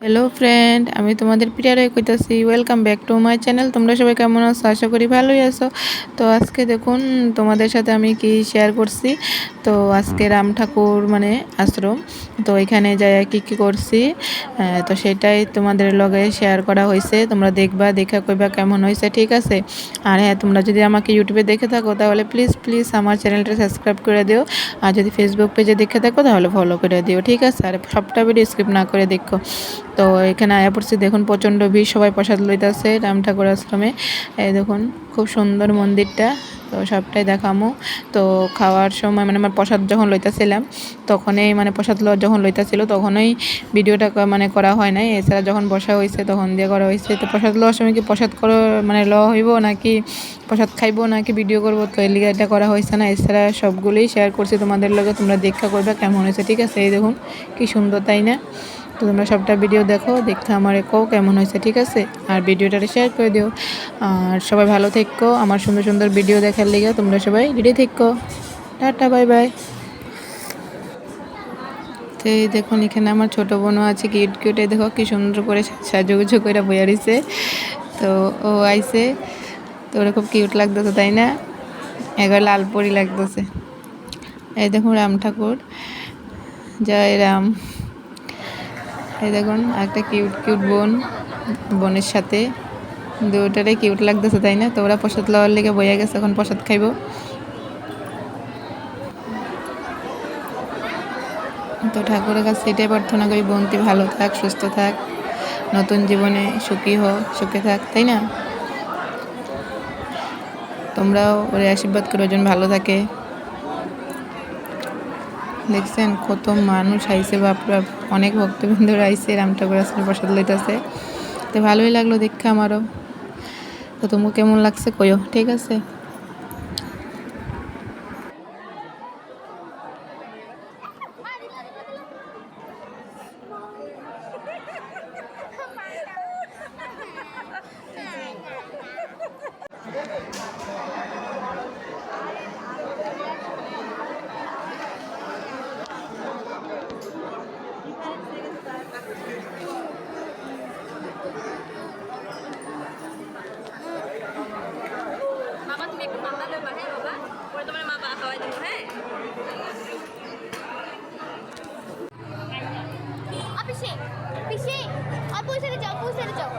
Hello friend, আমি তোমাদের প্রিয়ারাই কইতাছি welcome back to my channel. তোমরা সবাই কেমন আছো? আশা করি ভালোই আছো। তো আজকে দেখুন তোমাদের সাথে আমি কি শেয়ার করছি। তো আজকে রাম ঠাকুর মানে আশ্রম, তো এখানে যাই কি কি করছি, তো সেটাই তোমাদের লগে শেয়ার করা হয়েছে। তোমরা দেখবা, দেখা কইবা কেমন হয়েছে, ঠিক আছে? আর হ্যাঁ, তোমরা যদি আমাকে ইউটিউবে দেখে থাকো তাহলে প্লিজ প্লিজ আমার চ্যানেলটা সাবস্ক্রাইব করে দিও। আর যদি ফেসবুক পেজে দেখে থাকো তাহলে ফলো করে দিও, ঠিক আছে? আর সবটা ভিডিও স্কিপ না করে দেখো। তো এখানে আয়া পড়ছি, দেখুন প্রচণ্ড ভিড়, সবাই প্রসাদ লইতেছে রাম ঠাকুর আশ্রমে। এই দেখুন খুব সুন্দর মন্দিরটা, তো সবটাই দেখামো। তো খাওয়ার সময় মানে আমার প্রসাদ যখন লইতেছিলাম তখনই মানে প্রসাদ যখন লইতেছিল তখনই ভিডিওটা মানে করা হয় নাই। এছাড়া যখন বসা হয়েছে তখন দিয়ে করা হয়েছে। তো প্রসাদ লওয়ার সময় কি প্রসাদ করো মানে হইব নাকি প্রসাদ খাইবো নাকি ভিডিও করবো, তো এই লিগে এটা করা হয়েছে না। এছাড়া সবগুলোই শেয়ার করছি তোমাদের লগে, তোমরা দেখা করবে কেমন হয়েছে, ঠিক আছে? এই দেখুন কি সুন্দর, তাই না? তো তোমরা সবটা ভিডিও দেখো, দেখতে আমার কও কেমন হয়েছে, ঠিক আছে? আর ভিডিওটা শেয়ার করে দিও। আর সবাই ভালো থেকো, আমার সুন্দর সুন্দর ভিডিও দেখার লিগে তোমরা সবাই রেডি থেকো। Tata, bye bye. তো এই দেখুন এখানে আমার ছোটো বোনও আছে, কিউট কিউট। এই দেখো কি সুন্দর করে সাজুগুজু করে বইয়া রইছে। তো ও আইছে, তো ওরা খুব কিউট লাগতেছে, তাই না? একবার লাল পরি লাগতেছে। এই দেখুন রাম ঠাকুর, জয় রাম। এই দেখুন একটা কিউট কিউট বোনের সাথে, দুটারে কিউট লাগতেছে, তাই না? তো ওরা প্রসাদ লওয়ার লেগে বইয়া গেছে, এখন প্রসাদ খাইব। তো ঠাকুরের কাছে এটাই প্রার্থনা করি, বোনটি ভালো থাক, সুস্থ থাক, নতুন জীবনে সুখী হোক, সুখে থাক, তাই না? তোমরাও ওর আশীর্বাদ করো যেন ভালো থাকে। দেখছেন কত মানুষ আইছে, বাপরা অনেক ভক্তবৃন্দরা আইছে রাম ঠাকুর আসলে প্রসাদ লইতেছে। তো ভালোই লাগলো দেখে আমারও। তো তোমার কেমন লাগছে কইও, ঠিক আছে? বাবা তুমি একটু মামলা দেবা, হ্যাঁ বাবা, পরে তোমার মা বা খাওয়াই দেবো, হ্যাঁ? পিসি পিসি, আপু ছেড়ে যাও, আপু ছেড়ে যাও।